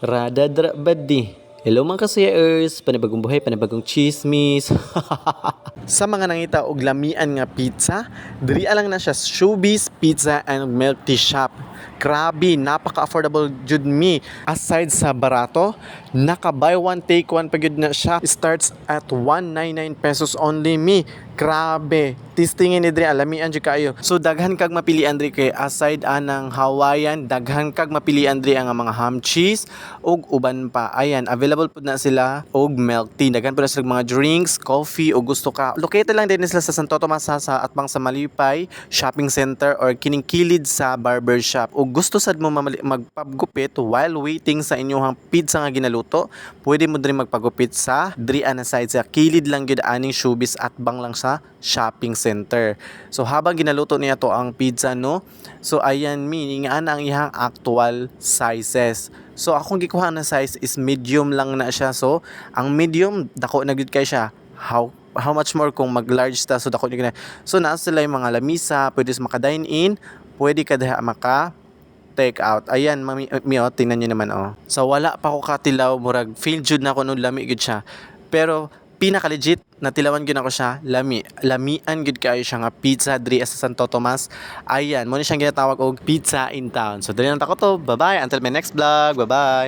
Radadra badi. Hello mga kasayers, panibagong buhay, panibagong chismis. Sa mga nangita og lamian nga pizza, diri lang na siya Showbiz Pizza and Milk Tea Shop. Grabe, napaka-affordable jud mi. Aside sa barato, naka buy one take one pa gyud na siya. Starts at 199 pesos only mi. Grabe, testingin ni diri alamian jud kayo. So daghan kag mapilian diri kay aside anang Hawaiian, daghan kag mapilian diri ang mga ham cheese ug uban pa. Ayan, available pud na sila og milk tea. Daghan pud na sila mga drinks, coffee o gusto ka. Located lang din sila sa Santo Tomas sa atbang sa Malipay Shopping Center or kining kilid sa barber shop. Ug gusto sad mo magpagupit while waiting sa inyong pizza nga ginaluto, pwede mo diri magpagupit sa diri ana side sa kilid lang gyud aning Showbiz atbang lang sa shopping center. So habang ginaluto niya to ang pizza no, so ayan meaning ana ang iyang actual sizes. So akong gikuha na size is medium lang na siya. So ang medium dako na gyud kay siya. How much more kung mag-large ta, so dako na. So naa sila yung mga lamisa, pwede sa maka-dine in, pwede ka diha maka take out. Ayan, mami, tingnan niyo naman oh. So wala pa ko katilaw, murag feel jud na ko no lami gud siya. Pero pinaka legit natilawan gyud ako siya, lamian gud kayo siya nga pizza diri sa Santo Tomas. Ayan, mo ni siyang ginatawag og pizza in town. So dili lang ta ko to. Bye-bye until my next vlog. Bye-bye.